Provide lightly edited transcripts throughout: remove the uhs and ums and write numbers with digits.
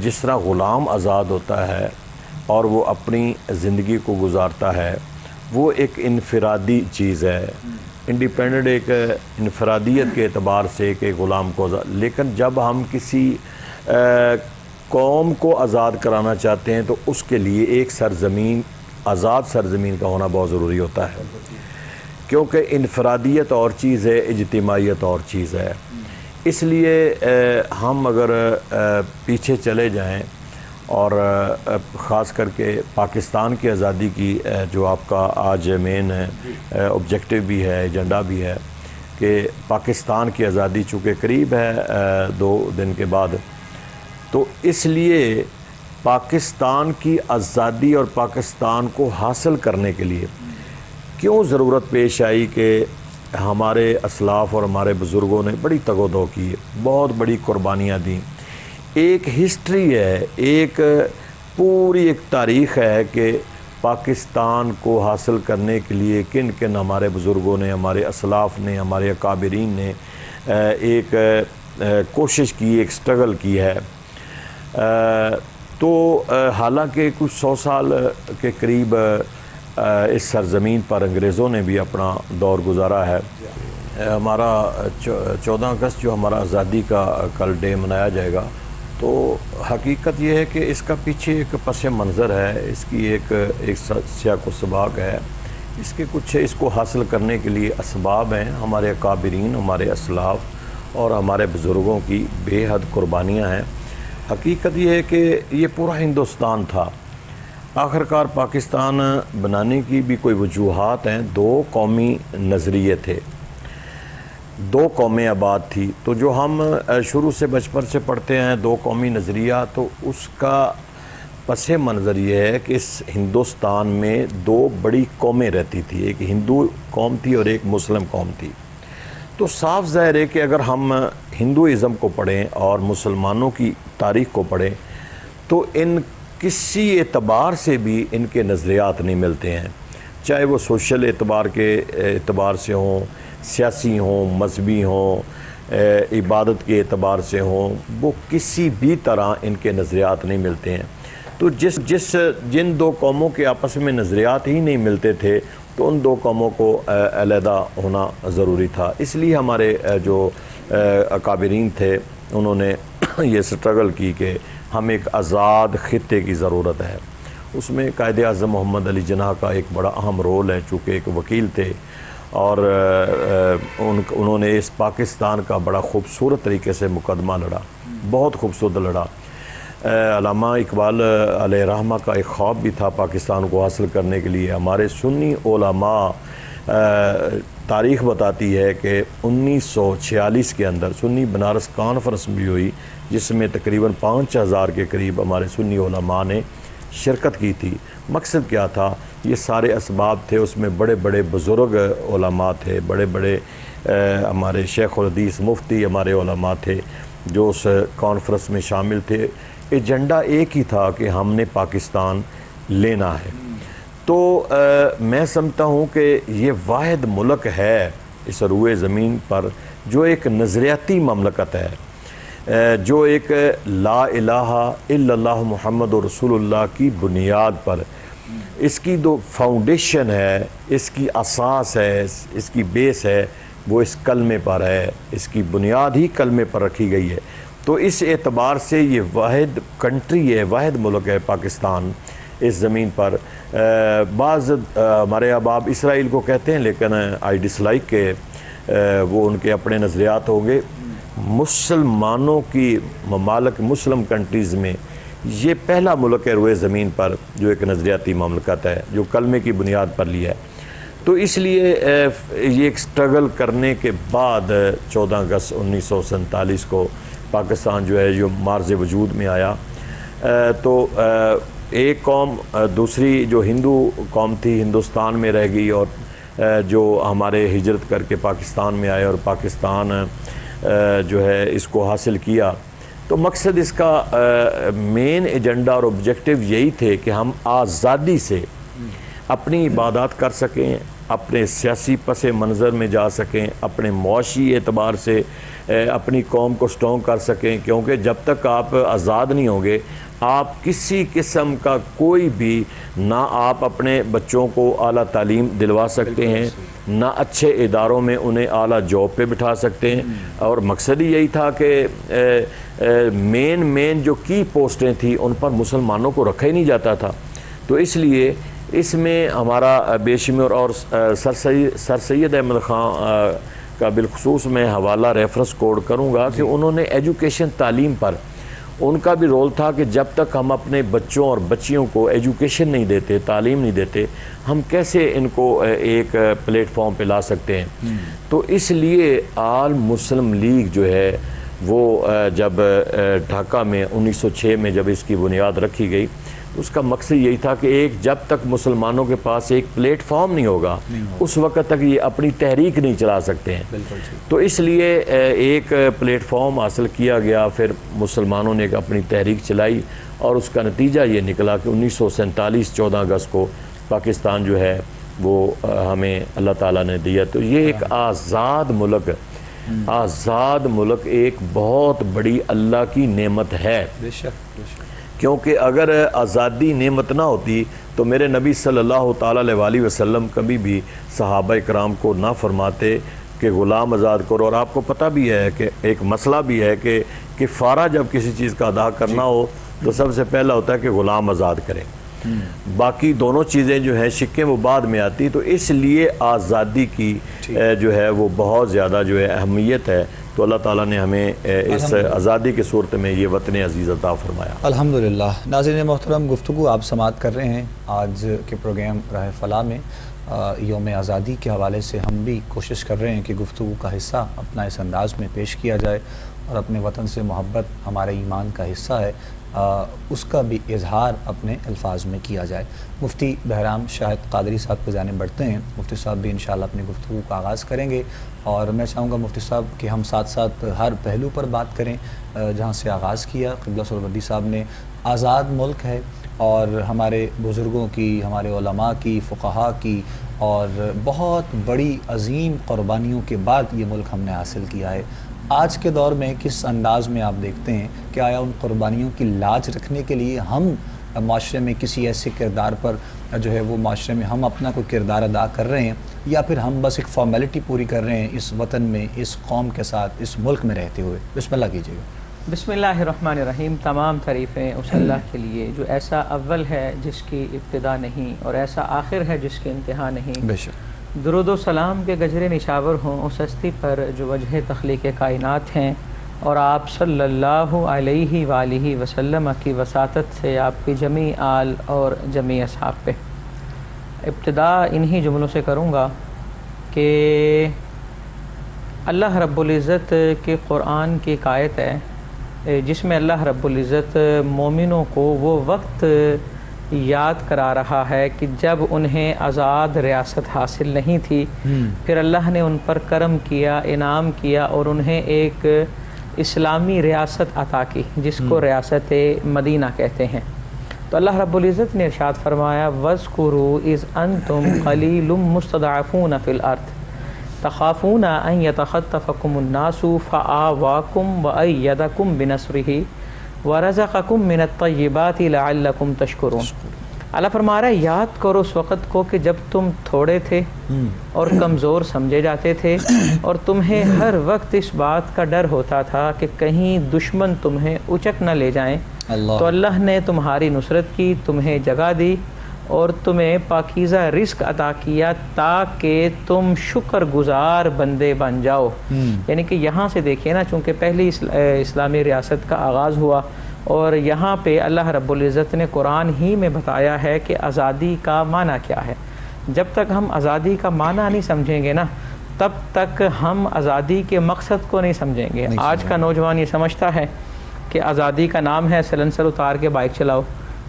جس طرح غلام آزاد ہوتا ہے اور وہ اپنی زندگی کو گزارتا ہے، وہ ایک انفرادی چیز ہے، انڈیپینڈنٹ ایک انفرادیت کے اعتبار سے کہ غلام کو لیکن جب ہم کسی قوم کو آزاد کرانا چاہتے ہیں تو اس کے لیے ایک سرزمین، آزاد سرزمین کا ہونا بہت ضروری ہوتا ہے، کیونکہ انفرادیت اور چیز ہے، اجتماعیت اور چیز ہے۔ اس لیے ہم اگر پیچھے چلے جائیں اور خاص کر کے پاکستان کی آزادی کی جو آپ کا آج مین آبجیکٹیو بھی ہے، ایجنڈا بھی ہے کہ پاکستان کی آزادی چونکہ قریب ہے 2 دن کے بعد، تو اس لیے پاکستان کی آزادی اور پاکستان کو حاصل کرنے کے لیے کیوں ضرورت پیش آئی کہ ہمارے اسلاف اور ہمارے بزرگوں نے بڑی تگ و دو کی، بہت بڑی قربانیاں دیں۔ ایک ہسٹری ہے، ایک پوری ایک تاریخ ہے کہ پاکستان کو حاصل کرنے کے لیے کن کن ہمارے بزرگوں نے، ہمارے اسلاف نے، ہمارے اکابرین نے ایک کوشش کی، ایک سٹرگل کی ہے۔ تو حالانکہ کچھ 100 سال کے قریب اس سرزمین پر انگریزوں نے بھی اپنا دور گزارا ہے۔ ہمارا 14 اگست جو ہمارا آزادی کا کل ڈے منایا جائے گا، تو حقیقت یہ ہے کہ اس کا پیچھے ایک پس منظر ہے، اس کی ایک سیاق و سباق ہے، اس کے کچھ اس کو حاصل کرنے کے لیے اسباب ہیں، ہمارے اکابرین، ہمارے اسلاف اور ہمارے بزرگوں کی بے حد قربانیاں ہیں۔ حقیقت یہ ہے کہ یہ پورا ہندوستان تھا، آخرکار پاکستان بنانے کی بھی کوئی وجوہات ہیں، 2 قومی نظریے تھے، 2 قومیں آباد تھی، تو جو ہم شروع سے بچپن سے پڑھتے ہیں 2 قومی نظریہ، تو اس کا پس منظر یہ ہے کہ اس ہندوستان میں 2 بڑی قومیں رہتی تھی، ایک ہندو قوم تھی اور ایک مسلم قوم تھی۔ تو صاف ظاہر ہے کہ اگر ہم ہندوازم کو پڑھیں اور مسلمانوں کی تاریخ کو پڑھیں تو ان کسی اعتبار سے بھی ان کے نظریات نہیں ملتے ہیں، چاہے وہ سوشل اعتبار سے ہوں، سیاسی ہوں، مذہبی ہوں، عبادت کے اعتبار سے ہوں، وہ کسی بھی طرح ان کے نظریات نہیں ملتے ہیں۔ تو جن 2 قوموں کے آپس میں نظریات ہی نہیں ملتے تھے تو ان 2 قوموں کو علیحدہ ہونا ضروری تھا۔ اس لیے ہمارے جو اکابرین تھے انہوں نے یہ سٹرگل کی کہ ہم ایک آزاد خطے کی ضرورت ہے۔ اس میں قائد اعظم محمد علی جناح کا ایک بڑا اہم رول ہے، چونکہ ایک وکیل تھے اور انہوں نے اس پاکستان کا بڑا خوبصورت طریقے سے مقدمہ لڑا، بہت خوبصورت لڑا۔ علامہ اقبال علیہ رحمہ کا ایک خواب بھی تھا پاکستان کو حاصل کرنے کے لیے۔ ہمارے سنی علماء تاریخ بتاتی ہے کہ 1946 کے اندر سنی بنارس کانفرنس بھی ہوئی، جس میں تقریباً 5000 کے قریب ہمارے سنی علماء نے شرکت کی تھی۔ مقصد کیا تھا؟ یہ سارے اسباب تھے، اس میں بڑے بڑے بزرگ علماء تھے، بڑے بڑے ہمارے شیخ الحدیث مفتی ہمارے علماء تھے جو اس کانفرنس میں شامل تھے۔ ایجنڈا ایک ہی تھا کہ ہم نے پاکستان لینا ہے۔ تو میں سمجھتا ہوں کہ یہ واحد ملک ہے اس روئے زمین پر جو ایک نظریاتی مملکت ہے، جو ایک لا الہ الا اللہ محمد رسول اللہ کی بنیاد پر، اس کی جو فاؤنڈیشن ہے، اس کی اساس ہے، اس کی بیس ہے، وہ اس کلمے پر ہے، اس کی بنیاد ہی کلمے پر رکھی گئی ہے۔ تو اس اعتبار سے یہ واحد کنٹری ہے، واحد ملک ہے پاکستان اس زمین پر۔ بعض ہمارے احباب اسرائیل کو کہتے ہیں، لیکن آئی ڈس لائک کہ وہ ان کے اپنے نظریات ہوں گے۔ مسلمانوں کی ممالک، مسلم کنٹریز میں یہ پہلا ملک ہے روئے زمین پر جو ایک نظریاتی مملکت ہے، جو کلمے کی بنیاد پر لیا ہے۔ تو اس لیے یہ ایک سٹرگل کرنے کے بعد 14 اگست 1947 کو پاکستان جو ہے جو مارز وجود میں آیا، تو ایک قوم دوسری جو ہندو قوم تھی ہندوستان میں رہ گئی، اور جو ہمارے ہجرت کر کے پاکستان میں آئے اور پاکستان جو ہے اس کو حاصل کیا۔ تو مقصد اس کا مین ایجنڈا اور آبجیکٹیو یہی تھے کہ ہم آزادی سے اپنی عبادات کر سکیں، اپنے سیاسی پس منظر میں جا سکیں، اپنے معاشی اعتبار سے اپنی قوم کو سٹرونگ کر سکیں، کیونکہ جب تک آپ آزاد نہیں ہوں گے آپ کسی قسم کا کوئی بھی نہ آپ اپنے بچوں کو اعلیٰ تعلیم دلوا سکتے ہیں، نہ اچھے اداروں میں انہیں اعلیٰ جاب پہ بٹھا سکتے ہیں، اور مقصد ہی یہی تھا کہ مین جو کی پوسٹیں تھیں ان پر مسلمانوں کو رکھا ہی نہیں جاتا تھا۔ تو اس لیے اس میں ہمارا بے شمار اور سر سید احمد خان کا بالخصوص میں حوالہ ریفرنس کوڈ کروں گا کہ انہوں نے ایجوکیشن تعلیم پر ان کا بھی رول تھا کہ جب تک ہم اپنے بچوں اور بچیوں کو ایجوکیشن نہیں دیتے، تعلیم نہیں دیتے، ہم کیسے ان کو ایک پلیٹ فارم پہ لا سکتے ہیں۔ تو اس لیے آل مسلم لیگ جو ہے وہ جب ڈھاکہ میں 1906 میں جب اس کی بنیاد رکھی گئی، اس کا مقصد یہی تھا کہ جب تک مسلمانوں کے پاس ایک پلیٹ فارم نہیں ہوگا اس وقت تک یہ اپنی تحریک نہیں چلا سکتے ہیں۔ تو اس لیے ایک پلیٹ فارم حاصل کیا گیا، پھر مسلمانوں نے ایک اپنی تحریک چلائی، اور اس کا نتیجہ یہ نکلا کہ 1947 14 اگست کو پاکستان جو ہے وہ ہمیں اللہ تعالیٰ نے دیا۔ تو یہ ایک آزاد ملک، آزاد ملک ایک بہت بڑی اللہ کی نعمت ہے، کیونکہ اگر آزادی نعمت نہ ہوتی تو میرے نبی صلی اللہ تعالیٰ علیہ وسلم کبھی بھی صحابہ کرام کو نہ فرماتے کہ غلام آزاد کرو۔ اور آپ کو پتہ بھی ہے کہ ایک مسئلہ بھی ہے کہ کفارہ جب کسی چیز کا ادا کرنا ہو تو سب سے پہلا ہوتا ہے کہ غلام آزاد کریں، باقی دونوں چیزیں جو ہیں شکیں وہ بعد میں آتی۔ تو اس لیے آزادی کی جو ہے وہ بہت زیادہ جو ہے اہمیت ہے۔ تو اللہ تعالیٰ نے ہمیں اس آزادی کی صورت میں یہ وطن عزیز عطا فرمایا۔ الحمدللہ۔ ناظرین محترم، گفتگو آپ سماعت کر رہے ہیں آج کے پروگرام راہ فلاح میں یوم آزادی کے حوالے سے ہم بھی کوشش کر رہے ہیں کہ گفتگو کا حصہ اپنا اس انداز میں پیش کیا جائے، اور اپنے وطن سے محبت ہمارے ایمان کا حصہ ہے، اس کا بھی اظہار اپنے الفاظ میں کیا جائے۔ مفتی بہرام شاہد قادری صاحب کی جانب بڑھتے ہیں۔ مفتی صاحب بھی انشاءاللہ اپنی گفتگو کا آغاز کریں گے، اور میں چاہوں گا مفتی صاحب کہ ہم ساتھ ساتھ ہر پہلو پر بات کریں جہاں سے آغاز کیا۔ قبلہ سہروردی صاحب نے آزاد ملک ہے، اور ہمارے بزرگوں کی، ہمارے علماء کی، فقہاء کی، اور بہت بڑی عظیم قربانیوں کے بعد یہ ملک ہم نے حاصل کیا ہے۔ آج کے دور میں کس انداز میں آپ دیکھتے ہیں کہ آیا ان قربانیوں کی لاج رکھنے کے لیے ہم معاشرے میں کسی ایسے کردار پر جو ہے وہ معاشرے میں ہم اپنا کوئی کردار ادا کر رہے ہیں، یا پھر ہم بس ایک فارمیلٹی پوری کر رہے ہیں اس وطن میں، اس قوم کے ساتھ، اس ملک میں رہتے ہوئے؟ بسم اللہ کیجیے گا۔ بسم اللہ الرحمن الرحیم۔ تمام تعریفیں اس اللہ کے لیے جو ایسا اول ہے جس کی ابتدا نہیں، اور ایسا آخر ہے جس کی انتہا نہیں۔ بے شک۔ درود و سلام کے گجرے نشاور ہوں اس ہستی پر جو وجہ تخلیق کائنات ہیں، اور آپ صلی اللہ علیہ وآلہ وسلم کی وساطت سے آپ کی جمیع آل اور جمیع اصحاب پہ۔ ابتدا انہی جملوں سے کروں گا کہ اللہ رب العزت کے قرآن کی ایک آیت ہے جس میں اللہ رب العزت مومنوں کو وہ وقت یاد کرا رہا ہے کہ جب انہیں آزاد ریاست حاصل نہیں تھی، پھر اللہ نے ان پر کرم کیا، انعام کیا، اور انہیں ایک اسلامی ریاست عطا کی جس کو ریاست مدینہ کہتے ہیں۔ تو اللہ رب العزت نے ارشاد فرمایا وَاذْكُرُوا إِذْ أَنْتُمْ قَلِيلٌ مُسْتَضْعَفُونَ فِي الْأَرْضِ تخافون ان يتخطفكم الناس فآواكم وأيدكم بنصره ورزقكم من الطيبات لعلكم تشكرون۔ اللہ فرما رہا ہے یاد کرو اس وقت کو کہ جب تم تھوڑے تھے اور کمزور سمجھے جاتے تھے، اور تمہیں ہر وقت اس بات کا ڈر ہوتا تھا کہ کہیں دشمن تمہیں اچک نہ لے جائیں، تو اللہ نے تمہاری نصرت کی، تمہیں جگہ دی، اور تمہیں پاکیزہ رزق عطا کیا تاکہ تم شکر گزار بندے بن جاؤ۔ یعنی کہ یہاں سے دیکھیے نا، چونکہ پہلی اسلامی ریاست کا آغاز ہوا، اور یہاں پہ اللہ رب العزت نے قرآن ہی میں بتایا ہے کہ آزادی کا معنی کیا ہے۔ جب تک ہم آزادی کا معنی نہیں سمجھیں گے نا، تب تک ہم آزادی کے مقصد کو نہیں سمجھیں گے۔ آج کا نوجوان یہ سمجھتا ہے کہ آزادی کا نام ہے سلنسر اتار کے بائک چلاؤ،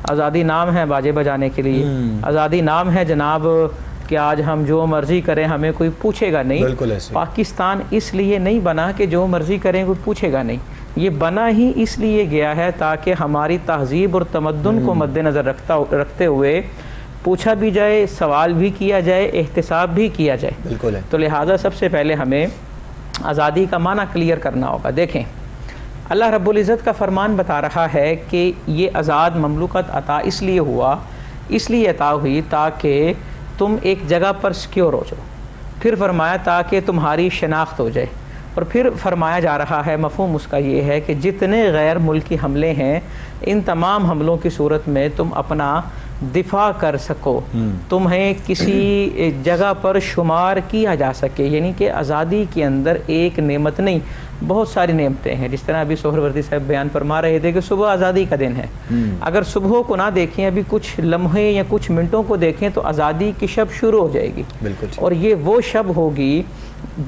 آزادی نام ہے باجے بجانے کے لیے، آزادی نام ہے جناب کہ آج ہم جو مرضی کریں ہمیں کوئی پوچھے گا نہیں۔ بالکل ایسے پاکستان اس لیے نہیں بنا کہ جو مرضی کریں کوئی پوچھے گا نہیں، یہ بنا ہی اس لیے گیا ہے تاکہ ہماری تہذیب اور تمدن کو مد نظر رکھتے ہوئے پوچھا بھی جائے، سوال بھی کیا جائے، احتساب بھی کیا جائے۔ بالکل ہے۔ تو لہٰذا سب سے پہلے ہمیں آزادی کا معنی کلیئر کرنا ہوگا۔ دیکھیں اللہ رب العزت کا فرمان بتا رہا ہے کہ یہ آزاد مملوکت عطا اس لیے عطا ہوئی تاکہ تم ایک جگہ پر سیکیور ہو جاؤ، پھر فرمایا تاکہ تمہاری شناخت ہو جائے، اور پھر فرمایا جا رہا ہے مفہوم اس کا یہ ہے کہ جتنے غیر ملکی حملے ہیں ان تمام حملوں کی صورت میں تم اپنا دفاع کر سکو، تمہیں کسی جگہ پر شمار کیا جا سکے، یعنی کہ آزادی کے اندر ایک نعمت نہیں بہت ساری نعمتیں ہیں۔ جس طرح ابھی سہروردی صاحب بیان فرما رہے تھے کہ صبح آزادی کا دن ہے، اگر صبح کو نہ دیکھیں، ابھی کچھ لمحے یا کچھ منٹوں کو دیکھیں تو آزادی کی شب شروع ہو جائے گی، اور یہ وہ شب ہوگی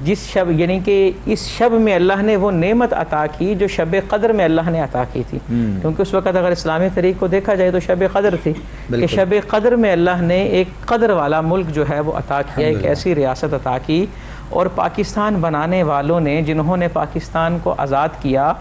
جس شب، یعنی کہ اس شب میں اللہ نے وہ نعمت عطا کی جو شب قدر میں اللہ نے عطا کی تھی، کیونکہ اس وقت اگر اسلامی طریق کو دیکھا جائے تو شب قدر تھی، کہ شب قدر میں اللہ نے ایک قدر والا ملک جو ہے وہ عطا کیا، ایک ایسی ریاست عطا کی، اور پاکستان بنانے والوں نے جنہوں نے پاکستان کو آزاد کیا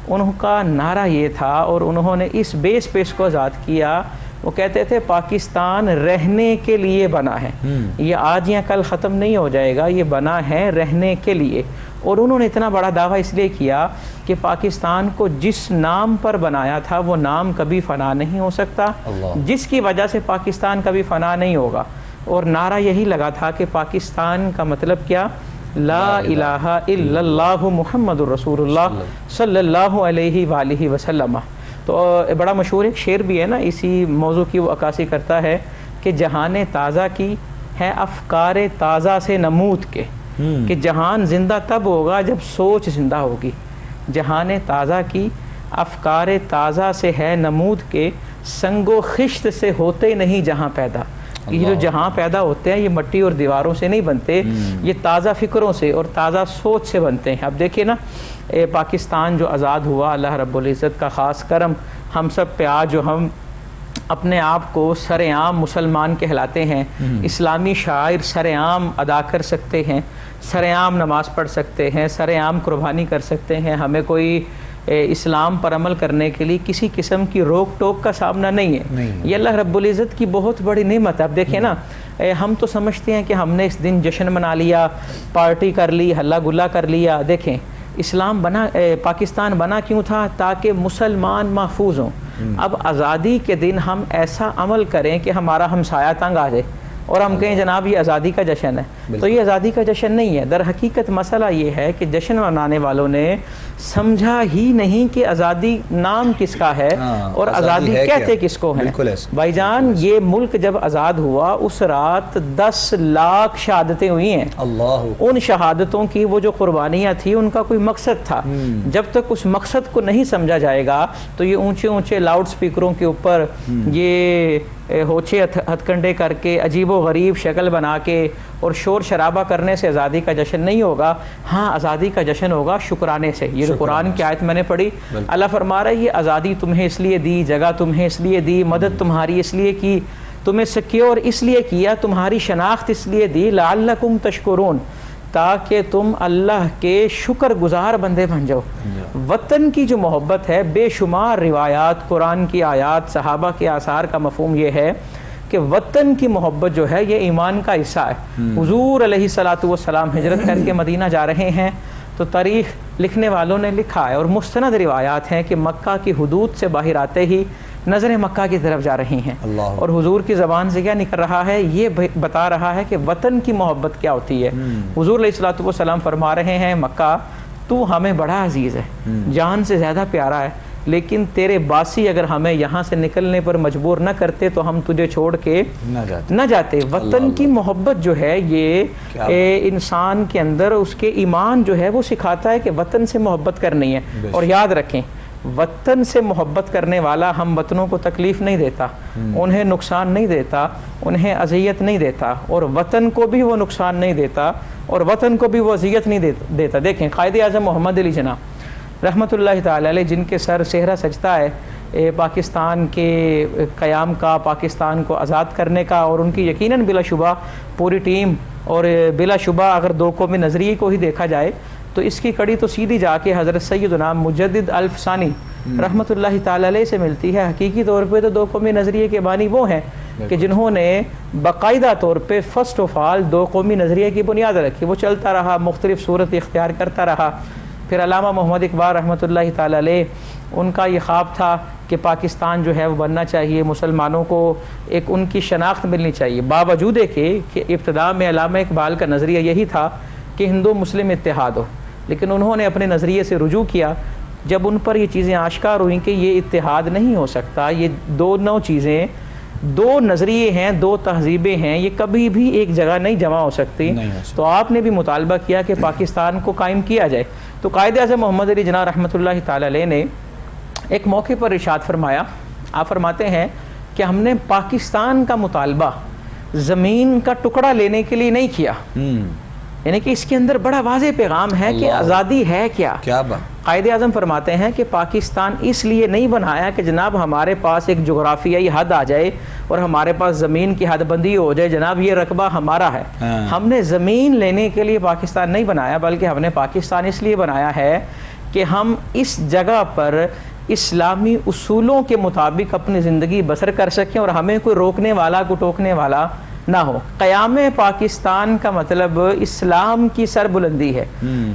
ان کا نعرہ یہ تھا، اور انہوں نے اس بیس پہ اس کو آزاد کیا، وہ کہتے تھے پاکستان رہنے کے لیے بنا ہے، یہ آج یا کل ختم نہیں ہو جائے گا، یہ بنا ہے رہنے کے لیے۔ اور انہوں نے اتنا بڑا دعویٰ اس لیے کیا کہ پاکستان کو جس نام پر بنایا تھا وہ نام کبھی فنا نہیں ہو سکتا، جس کی وجہ سے پاکستان کبھی فنا نہیں ہوگا، اور نعرہ یہی لگا تھا کہ پاکستان کا مطلب کیا، لا الہ الا اللہ محمد الرسول اللہ صلی اللہ علیہ وآلہ وسلم۔ تو بڑا مشہور ایک شعر بھی ہے نا اسی موضوع کی، وہ عکاسی کرتا ہے کہ جہان تازہ کی ہے افکار تازہ سے نمود کے، کہ جہان زندہ تب ہوگا جب سوچ زندہ ہوگی، جہان تازہ کی افکار تازہ سے ہے نمود کے، سنگ و خشت سے ہوتے نہیں جہاں پیدا۔ یہ جو جہاں پیدا ہوتے ہیں یہ مٹی اور دیواروں سے نہیں بنتے، یہ تازہ فکروں سے اور تازہ سوچ سے بنتے ہیں۔ اب دیکھیں نا پاکستان جو آزاد ہوا، اللہ رب العزت کا خاص کرم ہم سب پہ آج جو ہم اپنے آپ کو سر عام مسلمان کہلاتے ہیں، اسلامی شعائر سر عام ادا کر سکتے ہیں، سر عام نماز پڑھ سکتے ہیں، سر عام قربانی کر سکتے ہیں، ہمیں کوئی اسلام پر عمل کرنے کے لیے کسی قسم کی روک ٹوک کا سامنا نہیں ہے، یہ اللہ رب العزت کی بہت بڑی نعمت ہے۔ اب دیکھیں نا ہم تو سمجھتے ہیں کہ ہم نے اس دن جشن منا لیا، پارٹی کر لی، ہلا گلا کر لیا۔ دیکھیں اسلام بنا، پاکستان بنا کیوں تھا؟ تاکہ مسلمان محفوظ ہوں۔ اب آزادی کے دن ہم ایسا عمل کریں کہ ہمارا ہمسایہ تنگ آ جائے اور ہم کہیں جناب یہ آزادی کا جشن ہے، تو یہ آزادی کا جشن نہیں ہے۔ در حقیقت مسئلہ یہ ہے کہ جشن منانے والوں نے سمجھا ہی نہیں کہ آزادی نام کس کا ہے اور آزادی کہتے کس کو ہیں۔ بھائی جان یہ ملک جب آزاد ہوا اس رات 10 لاکھ شہادتیں ہوئی ہیں، ان شہادتوں کی وہ جو قربانیاں تھیں ان کا کوئی مقصد تھا۔ جب تک اس مقصد کو نہیں سمجھا جائے گا تو یہ اونچے اونچے لاؤڈ سپیکروں کے اوپر یہ ہوچے ہتھ کنڈے کر کے عجیب و غریب شکل بنا کے اور شور شرابہ کرنے سے آزادی کا جشن نہیں ہوگا۔ ہاں آزادی کا جشن ہوگا شکرانے سے۔ یہ جو قرآن کی آیت میں نے پڑھی، اللہ فرما رہا ہے یہ آزادی تمہیں اس لیے دی، جگہ تمہیں اس لیے دی، مدد تمہاری اس لیے کی، تمہیں سکیور اس لیے کیا، تمہاری شناخت اس لیے دی، لعلکم تشکرون، تاکہ تم اللہ کے شکر گزار بندے بن جاؤ۔ وطن کی جو محبت ہے، بے شمار روایات، قرآن کی آیات، صحابہ کے آثار کا مفہوم یہ ہے کہ وطن کی محبت جو ہے یہ ایمان کا حصہ ہے۔ حضور علیہ الصلوۃ والسلام ہجرت کر کے مدینہ جا رہے ہیں تو تاریخ لکھنے والوں نے لکھا ہے اور مستند روایات ہیں کہ مکہ کی حدود سے باہر آتے ہی نظریں مکہ کی طرف جا رہی ہیں، اور حضور کی زبان سے کیا نکل رہا ہے؟ یہ بتا رہا ہے کہ وطن کی محبت کیا ہوتی ہے۔ حضور علیہ الصلوۃ والسلام فرما رہے ہیں مکہ تو ہمیں بڑا عزیز ہے، جان سے زیادہ پیارا ہے، لیکن تیرے باسی اگر ہمیں یہاں سے نکلنے پر مجبور نہ کرتے تو ہم تجھے چھوڑ کے نہ جاتے۔ وطن کی محبت جو ہے یہ انسان کے اندر اس کے ایمان جو ہے وہ سکھاتا ہے کہ وطن سے محبت کرنی ہے۔ اور یاد رکھیں وطن سے محبت کرنے والا ہم وطنوں کو تکلیف نہیں دیتا، انہیں نقصان نہیں دیتا، انہیں اذیت نہیں دیتا، اور وطن کو بھی وہ نقصان نہیں دیتا اور وطن کو بھی وہ اذیت نہیں دیتا۔ دیکھیں قائد اعظم محمد علی جناح رحمۃ اللہ تعالی علیہ، جن کے سر صحرا سجدہ ہے پاکستان کے قیام کا، پاکستان کو آزاد کرنے کا، اور ان کی یقیناً بلا شبہ پوری ٹیم، اور بلا شبہ اگر دو قومی نظریے کو ہی دیکھا جائے تو اس کی کڑی تو سیدھی جا کے حضرت سیدنا مجدد الف ثانی رحمۃ اللہ تعالی علیہ سے ملتی ہے۔ حقیقی طور پہ تو دو قومی نظریے کے بانی وہ ہیں کہ جنہوں نے باقاعدہ طور پہ فرسٹ آف آل دو قومی نظریے کی بنیاد رکھی، وہ چلتا رہا، مختلف صورت اختیار کرتا رہا۔ پھر علامہ محمد اقبال رحمۃ اللہ تعالی علیہ، ان کا یہ خواب تھا کہ پاکستان جو ہے وہ بننا چاہیے، مسلمانوں کو ایک ان کی شناخت ملنی چاہیے، باوجود کہ ابتدا میں علامہ اقبال کا نظریہ یہی تھا کہ ہندو مسلم اتحاد ہو، لیکن انہوں نے اپنے نظریے سے رجوع کیا جب ان پر یہ چیزیں آشکار ہوئیں کہ یہ اتحاد نہیں ہو سکتا، یہ دونوں چیزیں، دو نظریے ہیں، دو تہذیبیں ہیں، یہ کبھی بھی ایک جگہ نہیں جمع ہو سکتی۔ تو آپ نے بھی مطالبہ کیا کہ پاکستان کو قائم کیا جائے۔ تو قائد اعظم محمد علی جناح رحمۃ اللہ تعالی علیہ نے ایک موقع پر ارشاد فرمایا، آپ فرماتے ہیں کہ ہم نے پاکستان کا مطالبہ زمین کا ٹکڑا لینے کے لیے نہیں کیا، یعنی کہ اس کے اندر بڑا واضح پیغام ہے کہ آزادی ہے کیا بات۔ قائد اعظم فرماتے ہیں کہ پاکستان اس لیے نہیں بنایا کہ جناب ہمارے پاس ایک جغرافیائی حد آ جائے اور ہمارے پاس زمین کی حد بندی ہو جائے، جناب یہ رقبہ ہمارا ہے۔ ہم نے زمین لینے کے لیے پاکستان نہیں بنایا، بلکہ ہم نے پاکستان اس لیے بنایا ہے کہ ہم اس جگہ پر اسلامی اصولوں کے مطابق اپنی زندگی بسر کر سکیں اور ہمیں کوئی روکنے والا، کوئی ٹوکنے والا نہ ہو۔ قیام پاکستان کا مطلب اسلام کی سربلندی ہے،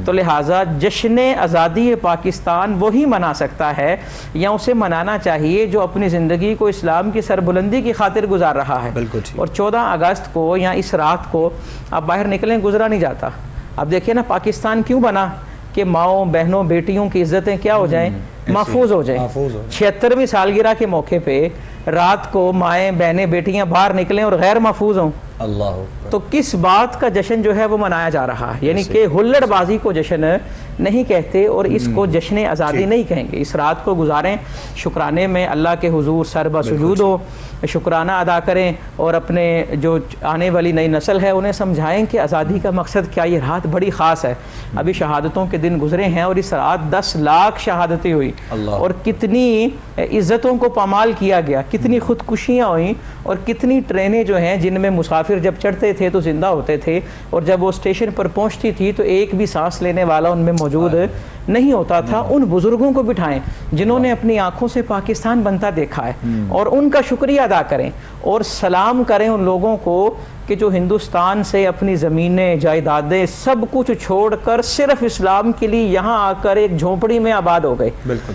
تو لہٰذا جشن آزادی پاکستان وہی منا سکتا ہے یا اسے منانا چاہیے جو اپنی زندگی کو اسلام کی سربلندی کی خاطر گزار رہا ہے۔ اور 14 اگست کو یا اس رات کو آپ باہر نکلیں، گزرا نہیں جاتا۔ اب دیکھیں نا پاکستان کیوں بنا کہ ماؤں بہنوں بیٹیوں کی عزتیں کیا ہو جائیں، محفوظ ہو جائیں۔ 76ویں سالگرہ کے موقع پہ رات کو مائیں بہنیں بیٹیاں باہر نکلیں اور غیر محفوظ ہوں، تو کس بات کا جشن جو ہے وہ منایا جا رہا ہے؟ یعنی کہ ہلڑ بازی کو جشن نہیں کہتے اور اس کو جشن آزادی نہیں کہیں گے۔ اس رات کو گزاریں شکرانے میں، اللہ کے حضور سربا سجود ہو، شکرانہ ادا کریں اور اپنے جو آنے والی نئی نسل ہے انہیں سمجھائیں کہ آزادی کا مقصد کیا۔ یہ رات بڑی خاص ہے، ابھی شہادتوں کے دن گزرے ہیں اور اس رات 10 لاکھ شہادتیں ہوئی اور کتنی عزتوں کو پامال کیا گیا، کتنی خودکشیاں ہوئیں اور کتنی ٹرینیں جو ہیں جن میں مسافر جب چڑھتے تھے تو زندہ ہوتے تھے اور جب وہ اسٹیشن پر پہنچتی تھی تو ایک بھی سانس لینے والا ان میں موجود نہیں ہوتا تھا۔ ان بزرگوں کو بٹھائیں جنہوں نے اپنی آنکھوں سے پاکستان بنتا دیکھا ہے اور ان کا شکریہ ادا کریں اور سلام کریں ان لوگوں کو کہ جو ہندوستان سے اپنی زمینیں، جائیدادیں سب کچھ چھوڑ کر صرف اسلام کے لیے یہاں آ کر ایک جھونپڑی میں آباد ہو گئے،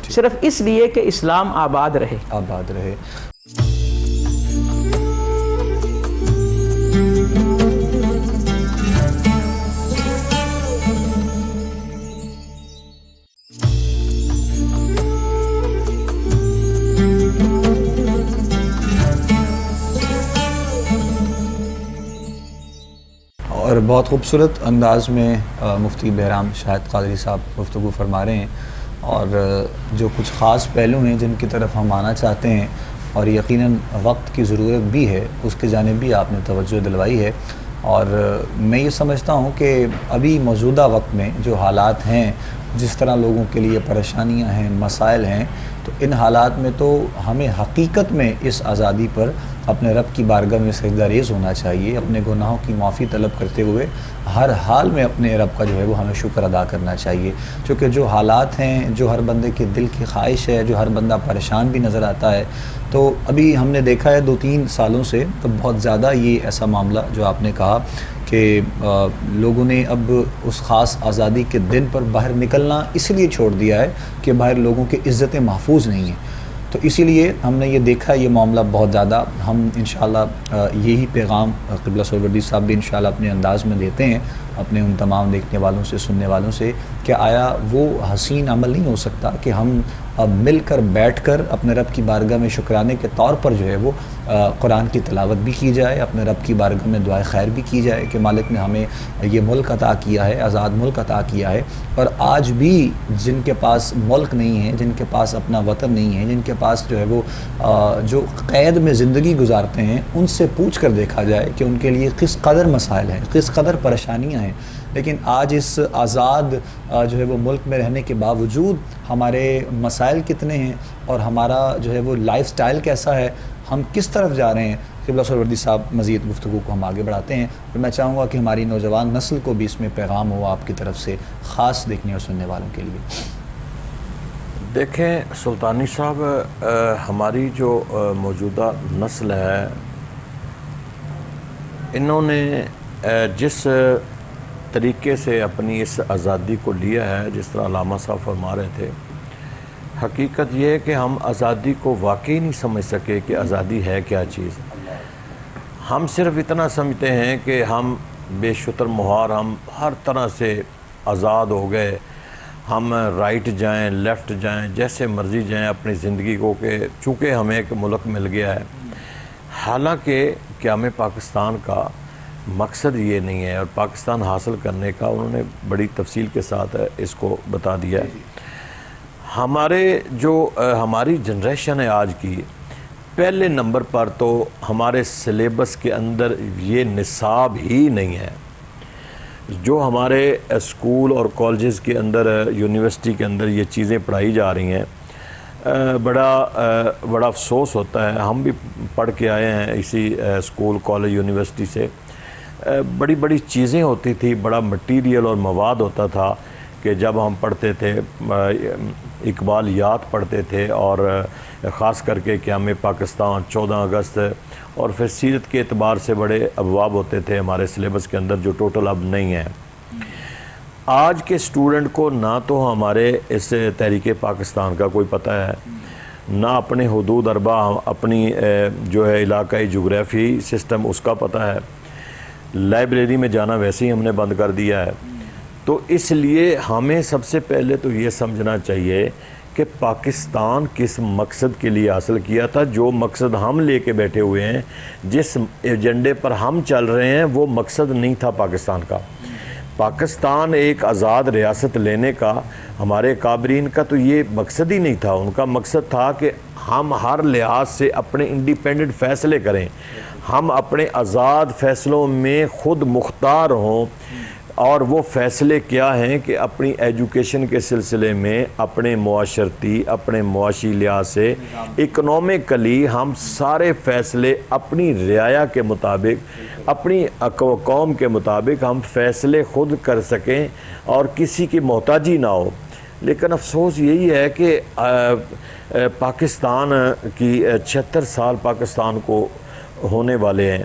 صرف اس لیے کہ اسلام آباد رہے۔ اور بہت خوبصورت انداز میں مفتی بہرام شاہد قادری صاحب گفتگو فرما رہے ہیں اور جو کچھ خاص پہلو ہیں جن کی طرف ہم آنا چاہتے ہیں اور یقیناً وقت کی ضرورت بھی ہے، اس کی جانب بھی آپ نے توجہ دلوائی ہے۔ اور میں یہ سمجھتا ہوں کہ ابھی موجودہ وقت میں جو حالات ہیں، جس طرح لوگوں کے لیے پریشانیاں ہیں، مسائل ہیں، تو ان حالات میں تو ہمیں حقیقت میں اس آزادی پر اپنے رب کی بارگاہ میں سجدہ ریز ہونا چاہیے، اپنے گناہوں کی معافی طلب کرتے ہوئے ہر حال میں اپنے رب کا جو ہے وہ ہمیں شکر ادا کرنا چاہیے، کیونکہ جو حالات ہیں، جو ہر بندے کے دل کی خواہش ہے، جو ہر بندہ پریشان بھی نظر آتا ہے، تو ابھی ہم نے دیکھا ہے 2-3 سالوں سے تو بہت زیادہ یہ ایسا معاملہ جو آپ نے کہا کہ لوگوں نے اب اس خاص آزادی کے دن پر باہر نکلنا اس لیے چھوڑ دیا ہے کہ باہر لوگوں کی عزتیں محفوظ نہیں ہیں، تو اسی لیے ہم نے یہ دیکھا یہ معاملہ بہت زیادہ۔ ہم انشاءاللہ یہی پیغام قبلہ سہروردی صاحب بھی انشاءاللہ اپنے انداز میں دیتے ہیں اپنے ان تمام دیکھنے والوں سے، سننے والوں سے، کہ آیا وہ حسین عمل نہیں ہو سکتا کہ ہم اب مل کر بیٹھ کر اپنے رب کی بارگاہ میں شکرانے کے طور پر جو ہے وہ قرآن کی تلاوت بھی کی جائے، اپنے رب کی بارگاہ میں دعائے خیر بھی کی جائے کہ مالک نے ہمیں یہ ملک عطا کیا ہے، آزاد ملک عطا کیا ہے، اور آج بھی جن کے پاس ملک نہیں ہے، جن کے پاس اپنا وطن نہیں ہے، جن کے پاس جو ہے وہ جو قید میں زندگی گزارتے ہیں، ان سے پوچھ کر دیکھا جائے کہ ان کے لیے کس قدر مسائل ہیں، کس قدر پریشانیاں ہیں، لیکن آج اس آزاد جو ہے وہ ملک میں رہنے کے باوجود ہمارے مسائل کتنے ہیں اور ہمارا جو ہے وہ لائف سٹائل کیسا ہے، ہم کس طرف جا رہے ہیں۔ قبلہ سہروردی صاحب مزید گفتگو کو ہم آگے بڑھاتے ہیں اور میں چاہوں گا کہ ہماری نوجوان نسل کو بھی اس میں پیغام ہو آپ کی طرف سے، خاص دیکھنے اور سننے والوں کے لیے۔ دیکھیں سلطانی صاحب، ہماری جو موجودہ نسل ہے انہوں نے جس طریقے سے اپنی اس آزادی کو لیا ہے، جس طرح علامہ صاحب فرما رہے تھے، حقیقت یہ ہے کہ ہم آزادی کو واقعی نہیں سمجھ سکے کہ آزادی ہے کیا چیز۔ ہم صرف اتنا سمجھتے ہیں کہ ہم بے شتر مہار، ہم ہر طرح سے آزاد ہو گئے، ہم رائٹ جائیں لیفٹ جائیں جیسے مرضی جائیں اپنی زندگی کو، کہ چونکہ ہمیں ایک ملک مل گیا ہے۔ حالانکہ قیام پاکستان کا مقصد یہ نہیں ہے، اور پاکستان حاصل کرنے کا انہوں نے بڑی تفصیل کے ساتھ اس کو بتا دیا ہے۔ ہماری جنریشن ہے آج کی، پہلے نمبر پر تو ہمارے سلیبس کے اندر یہ نصاب ہی نہیں ہے۔ جو ہمارے اسکول اور کالجز کے اندر، یونیورسٹی کے اندر یہ چیزیں پڑھائی جا رہی ہیں، بڑا افسوس ہوتا ہے۔ ہم بھی پڑھ کے آئے ہیں اسی اسکول کالج یونیورسٹی سے۔ بڑی بڑی چیزیں ہوتی تھی، بڑا مٹیریل اور مواد ہوتا تھا کہ جب ہم پڑھتے تھے اقبالیات پڑھتے تھے، اور خاص کر کے قیام پاکستان، 14 اگست، اور پھر سیرت کے اعتبار سے بڑے ابواب ہوتے تھے ہمارے سلیبس کے اندر جو ٹوٹل اب نہیں ہیں۔ آج کے اسٹوڈنٹ کو نہ تو ہمارے اس تحریک پاکستان کا کوئی پتہ ہے، نہ اپنے حدود اربع، اپنی جو ہے علاقائی جغرافی سسٹم اس کا پتہ ہے۔ لائبریری میں جانا ویسے ہی ہم نے بند کر دیا ہے۔ تو اس لیے ہمیں سب سے پہلے تو یہ سمجھنا چاہیے کہ پاکستان کس مقصد کے لیے حاصل کیا تھا۔ جو مقصد ہم لے کے بیٹھے ہوئے ہیں، جس ایجنڈے پر ہم چل رہے ہیں، وہ مقصد نہیں تھا پاکستان کا۔ پاکستان ایک آزاد ریاست لینے کا ہمارے کابرین کا تو یہ مقصد ہی نہیں تھا۔ ان کا مقصد تھا کہ ہم ہر لحاظ سے اپنے انڈیپینڈنٹ فیصلے کریں، ہم اپنے آزاد فیصلوں میں خود مختار ہوں۔ اور وہ فیصلے کیا ہیں کہ اپنی ایجوکیشن کے سلسلے میں، اپنے معاشرتی، اپنے معاشی لحاظ سے، اکنومکلی ہم سارے فیصلے اپنی رعایا کے مطابق، اپنی قوم کے مطابق ہم فیصلے خود کر سکیں اور کسی کی محتاجی نہ ہو۔ لیکن افسوس یہی ہے کہ پاکستان کی 76 سال پاکستان کو ہونے والے ہیں،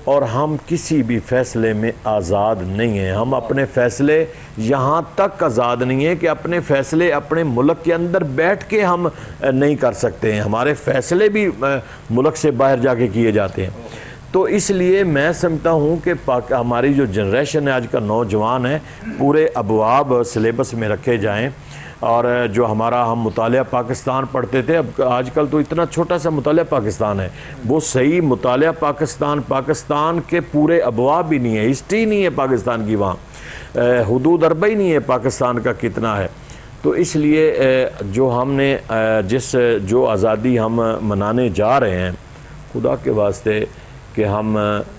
اور ہم کسی بھی فیصلے میں آزاد نہیں ہیں۔ ہم اپنے فیصلے یہاں تک آزاد نہیں ہیں کہ اپنے فیصلے اپنے ملک کے اندر بیٹھ کے ہم نہیں کر سکتے ہیں، ہمارے فیصلے بھی ملک سے باہر جا کے کیے جاتے ہیں۔ تو اس لیے میں سمجھتا ہوں کہ ہماری جو جنریشن ہے آج کا نوجوان ہے، پورے ابواب سلیبس میں رکھے جائیں، اور جو ہمارا ہم مطالعہ پاکستان پڑھتے تھے، اب آج کل تو اتنا چھوٹا سا مطالعہ پاکستان ہے، وہ صحیح مطالعہ پاکستان کے پورے ابواب بھی نہیں ہے، ہسٹری نہیں ہے پاکستان کی، وہاں حدود اربع ہی نہیں ہے پاکستان کا کتنا ہے۔ تو اس لیے جو ہم نے جو آزادی ہم منانے جا رہے ہیں، خدا کے واسطے کہ ہم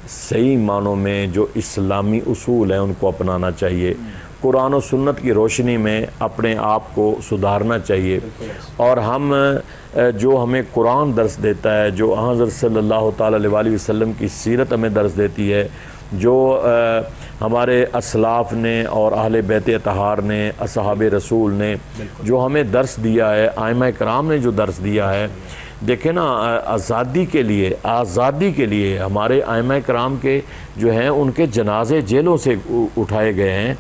صحیح معنوں میں جو اسلامی اصول ہیں ان کو اپنانا چاہیے، قرآن و سنت کی روشنی میں اپنے آپ کو سدھارنا چاہیے، اور ہم جو ہمیں قرآن درس دیتا ہے، جو حضرت صلی اللہ تعالیٰ علیہ وسلم کی سیرت ہمیں درس دیتی ہے، جو ہمارے اسلاف نے اور اہل بیت اطہار نے، اصحاب رسول نے جو ہمیں درس دیا ہے، ائمہ کرام نے جو درس دیا ہے۔ دیکھیں نا، آزادی کے لیے ہمارے ائمہ کرام کے جو ہیں ان کے جنازے جیلوں سے اٹھائے گئے ہیں،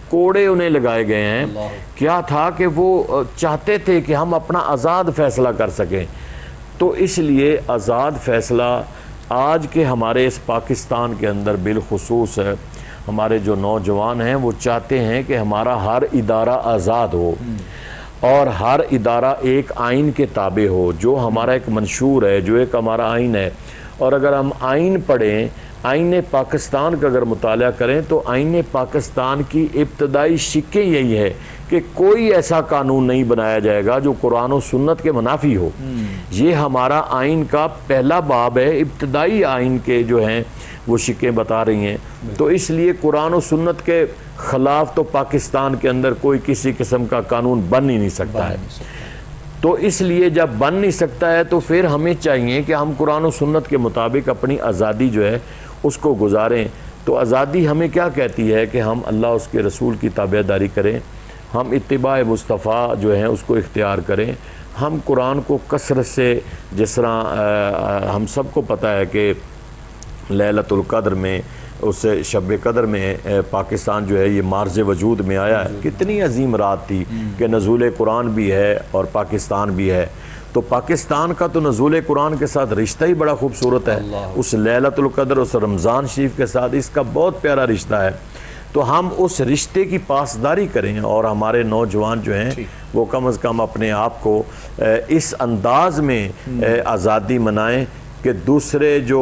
کوڑے انہیں لگائے گئے ہیں۔ کیا تھا کہ وہ چاہتے تھے کہ ہم اپنا آزاد فیصلہ کر سکیں۔ تو اس لیے آزاد فیصلہ آج کے ہمارے اس پاکستان کے اندر بالخصوص ہمارے جو نوجوان ہیں وہ چاہتے ہیں کہ ہمارا ہر ادارہ آزاد ہو، اور ہر ادارہ ایک آئین کے تابع ہو، جو ہمارا ایک منشور ہے، جو ایک ہمارا آئین ہے۔ اور اگر ہم آئین پڑھیں، آئین پاکستان کا اگر مطالعہ کریں، تو آئین پاکستان کی ابتدائی شقیں یہی ہے کہ کوئی ایسا قانون نہیں بنایا جائے گا جو قرآن و سنت کے منافی ہو۔ یہ ہمارا آئین کا پہلا باب ہے، ابتدائی آئین کے جو ہیں وہ شقیں بتا رہی ہیں۔ تو اس لیے قرآن و سنت کے خلاف تو پاکستان کے اندر کوئی کسی قسم کا قانون بن ہی نہیں سکتا ہے۔ تو اس لیے جب بن نہیں سکتا ہے تو پھر ہمیں چاہیے کہ ہم قرآن و سنت کے مطابق اپنی آزادی جو ہے اس کو گزاریں۔ تو آزادی ہمیں کیا کہتی ہے کہ ہم اللہ اس کے رسول کی تابعداری کریں، ہم اتباع مصطفیٰ جو ہیں اس کو اختیار کریں، ہم قرآن کو کثرت سے، جس طرح ہم سب کو پتہ ہے کہ لیلۃ القدر میں، اس شب قدر میں پاکستان جو ہے یہ مارز وجود میں آیا ہے. کتنی عظیم رات تھی کہ نزول قرآن بھی ہے اور پاکستان بھی ہے. تو پاکستان کا تو نزول قرآن کے ساتھ رشتہ ہی بڑا خوبصورت ہے. اس لیلۃ القدر، اس رمضان شریف کے ساتھ اس کا بہت پیارا رشتہ ہے. تو ہم اس رشتے کی پاسداری کریں، اور ہمارے نوجوان جو ہیں وہ کم از کم اپنے آپ کو اس انداز میں آزادی منائیں کہ دوسرے جو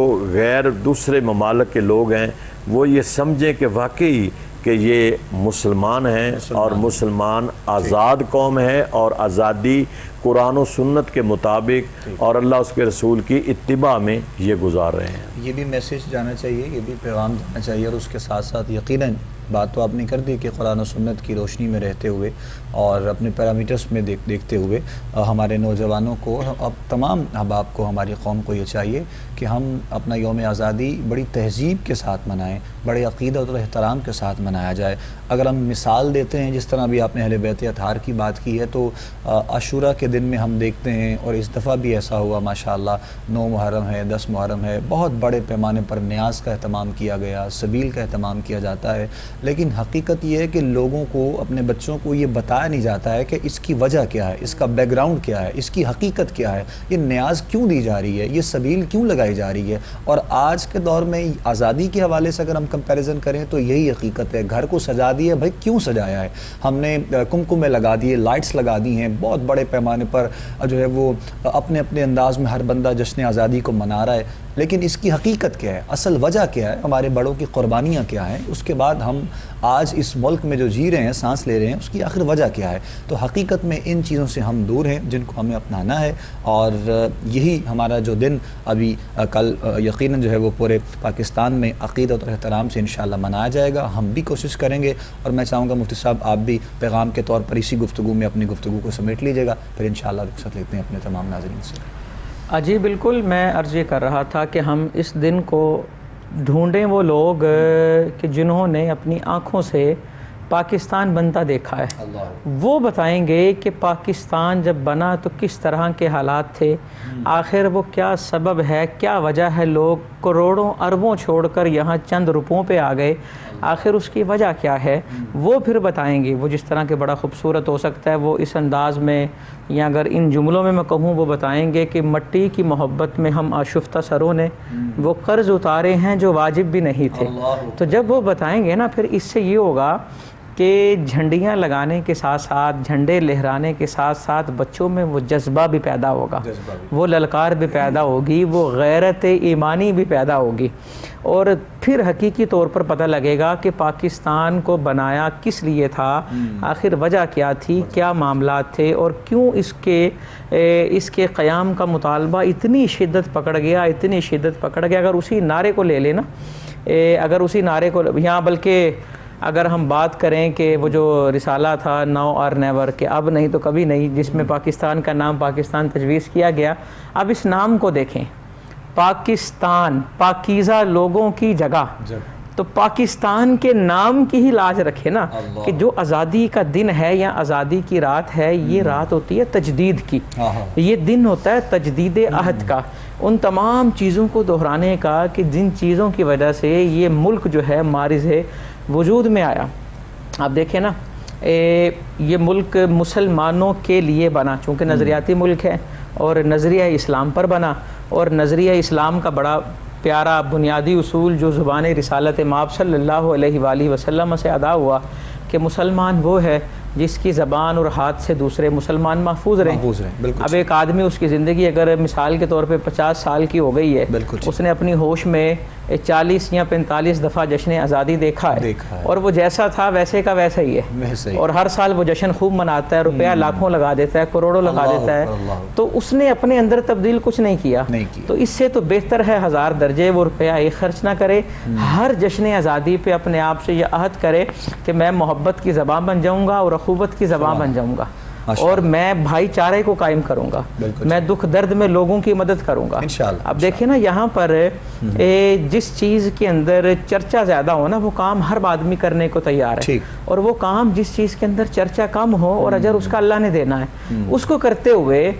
دوسرے ممالک کے لوگ ہیں وہ یہ سمجھیں کہ واقعی کہ یہ مسلمان ہیں اور مسلمان آزاد قوم ہے، اور آزادی قرآن و سنت کے مطابق اور اللہ اس کے رسول کی اتباع میں یہ گزار رہے ہیں. یہ بھی میسیج جانا چاہیے، یہ بھی پیغام جانا چاہیے، اور اس کے ساتھ ساتھ یقیناً بات تو آپ نے کر دی کہ قرآن و سنت کی روشنی میں رہتے ہوئے اور اپنے پیرامیٹرز میں دیکھتے ہوئے ہمارے نوجوانوں کو، اب تمام احباب کو، ہماری قوم کو یہ چاہیے کہ ہم اپنا یوم آزادی بڑی تہذیب کے ساتھ منائیں، بڑے عقیدت اور احترام کے ساتھ منایا جائے. اگر ہم مثال دیتے ہیں، جس طرح بھی آپ نے اہل بیت اطہار کی بات کی ہے، تو عاشورہ کے دن میں ہم دیکھتے ہیں، اور اس دفعہ بھی ایسا ہوا ماشاءاللہ، 9 محرم ہے، 10 محرم ہے، بہت بڑے پیمانے پر نیاز کا اہتمام کیا گیا، سبیل کا اہتمام کیا جاتا ہے. لیکن حقیقت یہ ہے کہ لوگوں کو، اپنے بچوں کو یہ بتایا نہیں جاتا ہے کہ اس کی وجہ کیا ہے، اس کا بیک گراؤنڈ کیا ہے، اس کی حقیقت کیا ہے، یہ نیاز کیوں دی جا رہی ہے، یہ سبیل کیوں لگائی جا رہی ہے. اور آج کے دور میں آزادی کے حوالے سے اگر ہم کمپیریزن کریں تو یہی حقیقت ہے. گھر کو سجا دیا، بھائی کیوں سجایا ہے؟ ہم نے کمکمے لگا دیے، لائٹس لگا دی ہیں، بہت بڑے پیمانے پر جو ہے وہ اپنے اپنے انداز میں ہر بندہ جشن آزادی کو منا رہا ہے. لیکن اس کی حقیقت کیا ہے، اصل وجہ کیا ہے، ہمارے بڑوں کی قربانیاں کیا ہیں، اس کے بعد ہم آج اس ملک میں جو جی رہے ہیں، سانس لے رہے ہیں، اس کی آخر وجہ کیا ہے. تو حقیقت میں ان چیزوں سے ہم دور ہیں جن کو ہمیں اپنانا ہے، اور یہی ہمارا جو دن ابھی کل یقیناً جو ہے وہ پورے پاکستان میں عقیدت اور احترام سے انشاءاللہ منایا جائے گا. ہم بھی کوشش کریں گے، اور میں چاہوں گا مفتی صاحب آپ بھی پیغام کے طور پر اسی گفتگو میں اپنی گفتگو کو سمیٹ لیجیے گا، پھر انشاءاللہ رخصت لیتے ہیں اپنے تمام ناظرین سے. جی بالکل، میں عرض یہ کر رہا تھا کہ ہم اس دن کو ڈھونڈیں وہ لوگ کہ جنہوں نے اپنی آنکھوں سے پاکستان بنتا دیکھا ہے. وہ بتائیں گے کہ پاکستان جب بنا تو کس طرح کے حالات تھے، آخر وہ کیا سبب ہے، کیا وجہ ہے لوگ کروڑوں اربوں چھوڑ کر یہاں چند روپوں پہ آ گئے، آخر اس کی وجہ کیا ہے، وہ پھر بتائیں گے. وہ جس طرح کے بڑا خوبصورت ہو سکتا ہے وہ اس انداز میں، یا اگر ان جملوں میں کہوں، وہ بتائیں گے کہ مٹی کی محبت میں ہم آشفتہ سروں نے وہ قرض اتارے ہیں جو واجب بھی نہیں تھے. تو جب وہ بتائیں گے نا، پھر اس سے یہ ہوگا کہ جھنڈیاں لگانے کے ساتھ ساتھ، جھنڈے لہرانے کے ساتھ ساتھ بچوں میں وہ جذبہ بھی پیدا ہوگا، وہ للکار بھی پیدا ہوگی، وہ غیرت ایمانی بھی پیدا ہوگی. اور پھر حقیقی طور پر پتہ لگے گا کہ پاکستان کو بنایا کس لیے تھا، آخر وجہ کیا تھی، کیا معاملات تھے، اور کیوں اس کے قیام کا مطالبہ اتنی شدت پکڑ گیا، اتنی شدت پکڑ گیا. اگر اسی نعرے کو لے لینا، اگر اسی نعرے کو یہاں، بلکہ اگر ہم بات کریں کہ وہ جو رسالہ تھا ناؤ اور نیور، کہ اب نہیں تو کبھی نہیں، جس میں پاکستان کا نام پاکستان تجویز کیا گیا، اب اس نام کو دیکھیں، پاکستان، پاکیزہ لوگوں کی جگہ. تو پاکستان کے نام کی ہی لاج رکھے نا، کہ جو آزادی کا دن ہے یا آزادی کی رات ہے، یہ رات ہوتی ہے تجدید کی، یہ دن ہوتا ہے تجدید عہد کا، ان تمام چیزوں کو دہرانے کا کہ جن چیزوں کی وجہ سے یہ ملک جو ہے مارز ہے وجود میں آیا. آپ دیکھیں نا، یہ ملک مسلمانوں کے لیے بنا، چونکہ نظریاتی ملک ہے اور نظریہ اسلام پر بنا، اور نظریہ اسلام کا بڑا پیارا بنیادی اصول جو زبان رسالت مآب صلی اللہ علیہ وآلہ وسلم سے ادا ہوا کہ مسلمان وہ ہے جس کی زبان اور ہاتھ سے دوسرے مسلمان محفوظ رہیں. اب ایک آدمی، اس کی زندگی اگر مثال کے طور پہ 50 سال کی ہو گئی ہے، اس نے اپنی ہوش میں 40 یا 45 دفعہ جشن آزادی دیکھا ہے، اور وہ جیسا تھا ویسے کا ویسا ہی ہے، اور ہر سال وہ جشن خوب مناتا ہے، روپیہ لاکھوں لگا دیتا ہے، کروڑوں لگا دیتا ہے. تو اس نے اپنے اندر تبدیل کچھ نہیں کیا. تو اس سے تو بہتر ہے 1000 درجے وہ روپیہ ایک خرچ نہ کرے، ہر جشن آزادی پہ اپنے آپ سے یہ عہد کرے کہ میں محبت کی زبان بن جاؤں گا اور اخوت کی زبان بن جاؤں گا. اور میں بھائی چارے کو قائم کروں گا، میں دکھ درد میں لوگوں کی مدد کروں گا انشاءاللہ۔ اب دیکھیں نا یہاں پر جس چیز کے اندر چرچا زیادہ ہو نا وہ کام ہر آدمی کرنے کو تیار ہے، اور وہ کام جس چیز کے اندر چرچا کم ہو اور اجر اس کا اللہ نے دینا ہے، اس کو کرتے ہوئے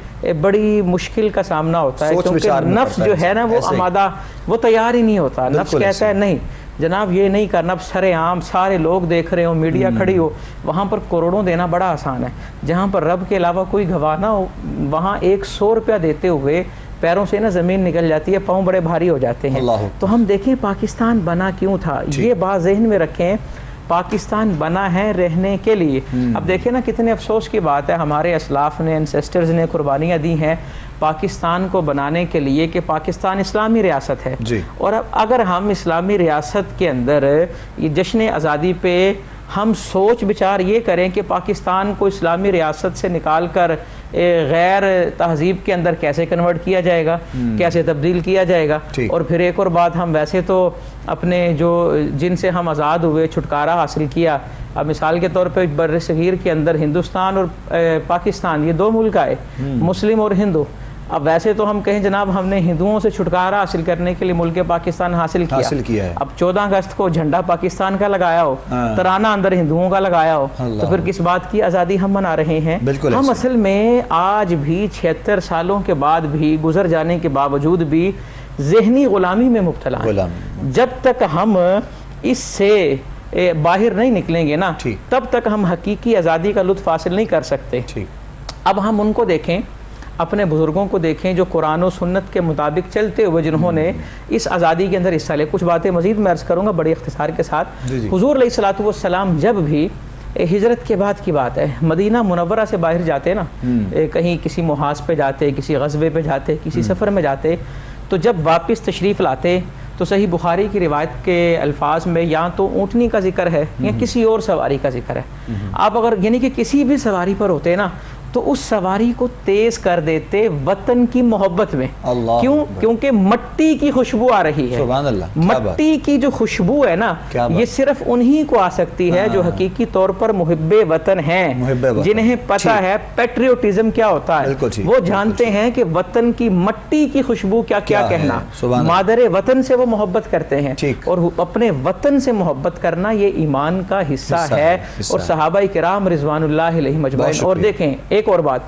بڑی مشکل کا سامنا ہوتا ہے، کیونکہ نفس جو ہے نا وہ آمادہ، وہ تیار ہی نہیں ہوتا۔ نفس کہتا ہے نہیں جناب یہ نہیں کرنا، اب سر عام سارے لوگ دیکھ رہے ہو، میڈیا کھڑی ہو، وہاں پر کروڑوں دینا بڑا آسان ہے، جہاں پر رب کے علاوہ کوئی گواہ نہ ہو وہاں 100 روپیہ دیتے ہوئے پیروں سے نا زمین نکل جاتی ہے، پاؤں بڑے بھاری ہو جاتے ہیں۔ تو ہم دیکھیں پاکستان بنا کیوں تھا، یہ بات ذہن میں رکھیں، پاکستان بنا ہے رہنے کے لیے۔ اب دیکھیں نا کتنے افسوس کی بات ہے، ہمارے اسلاف نے انسیسٹرز نے قربانیاں دی ہیں پاکستان کو بنانے کے لیے کہ پاکستان اسلامی ریاست ہے، اور اب اگر ہم اسلامی ریاست کے اندر یہ جشن آزادی پہ ہم سوچ بچار یہ کریں کہ پاکستان کو اسلامی ریاست سے نکال کر غیر تہذیب کے اندر کیسے کنورٹ کیا جائے گا، کیسے تبدیل کیا جائے گا، اور پھر ایک اور بات، ہم ویسے تو اپنے جو جن سے ہم آزاد ہوئے چھٹکارا حاصل کیا، اب مثال کے طور پہ بر صغیر کے اندر ہندوستان اور پاکستان یہ 2 ملک آئے، مسلم اور ہندو۔ اب ویسے تو ہم کہیں جناب ہم نے ہندوؤں سے چھٹکارا حاصل کرنے کے لیے ملک پاکستان حاصل کیا ہے، اب 14 اگست کو جھنڈا پاکستان کا لگایا ہو، ترانہ اندر ہندوؤں کا لگایا ہو، تو پھر کس بات کی آزادی ہم منا رہے ہیں؟ ہم اصل میں آج بھی 76 سالوں کے بعد بھی گزر جانے کے باوجود بھی ذہنی غلامی میں مبتلا ہیں۔ جب تک ہم اس سے باہر نہیں نکلیں گے نا تب تک ہم حقیقی آزادی کا لطف حاصل نہیں کر سکتے۔ اب ہم ان کو دیکھیں، اپنے بزرگوں کو دیکھیں جو قرآن و سنت کے مطابق چلتے ہوئے جنہوں نے اس آزادی کے اندر حصہ لے۔ کچھ باتیں مزید میں عرض کروں گا بڑی اختصار کے ساتھ۔ حضور علیہ الصلوۃ والسلام جب بھی ہجرت کے بعد کی بات ہے مدینہ منورہ سے باہر جاتے نا، کہیں کسی محاذ پہ جاتے، کسی غزوے پہ جاتے، کسی سفر میں جاتے، تو جب واپس تشریف لاتے تو صحیح بخاری کی روایت کے الفاظ میں یا تو اونٹنی کا ذکر ہے یا کسی اور سواری کا ذکر ہے۔ آپ اگر یعنی کہ کسی بھی سواری پر ہوتے نا تو اس سواری کو تیز کر دیتے وطن کی محبت میں، کیوں؟ کیونکہ مٹی کی خوشبو آ رہی ہے۔ سبحان اللہ، مٹی کی جو خوشبو ہے نا یہ صرف انہی کو آ سکتی ہے جو حقیقی طور پر محب وطن ہیں، جنہیں پتہ ہے پیٹریوٹزم کیا ہوتا ہے، وہ جانتے ہیں کہ وطن کی مٹی کی خوشبو کیا کیا کہنا، مادر وطن سے وہ محبت کرتے ہیں، اور اپنے وطن سے محبت کرنا یہ ایمان کا حصہ ہے، اور صحابہ کرام رضوان اللہ علیہم اجمعین۔ اور دیکھیں ایک اور بات،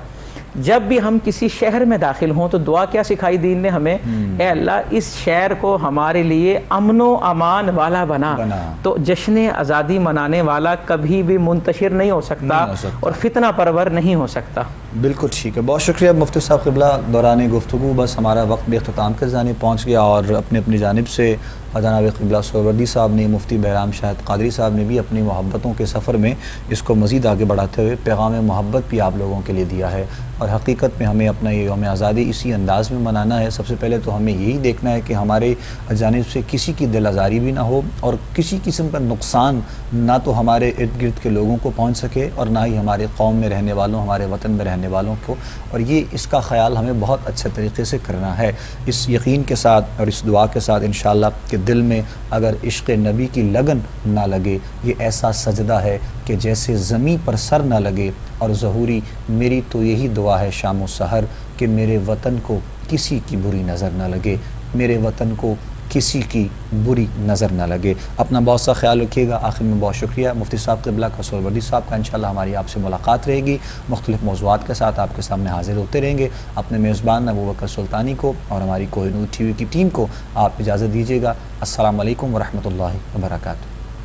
جب بھی ہم کسی شہر میں داخل ہوں تو دعا کیا سکھائی دین نے ہمیں؟ اے اللہ اس شہر کو ہمارے لیے امن و امان والا بنا۔ تو جشن آزادی منانے والا کبھی بھی منتشر نہیں ہو سکتا اور فتنہ پرور نہیں ہو سکتا۔ بالکل ٹھیک ہے، بہت شکریہ مفتی صاحب قبلہ۔ دوران گفتگو بس ہمارا وقت بھی اختتام کی جانب پہنچ گیا، اور اپنی جانب سے جناب قبلہ سہروردی صاحب نے، مفتی بہرام شاہد قادری صاحب نے بھی اپنی محبتوں کے سفر میں اس کو مزید آگے بڑھاتے ہوئے پیغام محبت بھی آپ لوگوں کے لیے دیا ہے، اور حقیقت میں ہمیں اپنا یہ یوم آزادی اسی انداز میں منانا ہے۔ سب سے پہلے تو ہمیں یہی دیکھنا ہے کہ ہمارے جانب سے کسی کی دل آزاری بھی نہ ہو، اور کسی قسم کا نقصان نہ تو ہمارے ارد گرد کے لوگوں کو پہنچ سکے اور نہ ہی ہمارے قوم میں رہنے والوں، ہمارے وطن میں رہنے والوں کو، اور یہ اس کا خیال ہمیں بہت اچھے طریقے سے کرنا ہے، اس یقین کے ساتھ اور اس دعا کے ساتھ انشاءاللہ کہ دل میں اگر عشق نبی کی لگن نہ لگے، یہ ایسا سجدہ ہے کہ جیسے زمیں پر سر نہ لگے۔ اور ظہوری میری تو یہی دعا ہے شام و سحر کہ میرے وطن کو کسی کی بری نظر نہ لگے، میرے وطن کو کسی کی بری نظر نہ لگے۔ اپنا بہت سا خیال رکھیے گا۔ آخر میں بہت شکریہ مفتی صاحب قبلہ کا، سہروردی صاحب کا۔ انشاءاللہ ہماری آپ سے ملاقات رہے گی، مختلف موضوعات کے ساتھ آپ کے سامنے حاضر ہوتے رہیں گے۔ اپنے میزبان ابوبکر سلطانی کو اور ہماری کوہ نور ٹی وی کی ٹیم کو آپ اجازت دیجیے گا۔ السلام علیکم ورحمۃ اللہ وبرکاتہ۔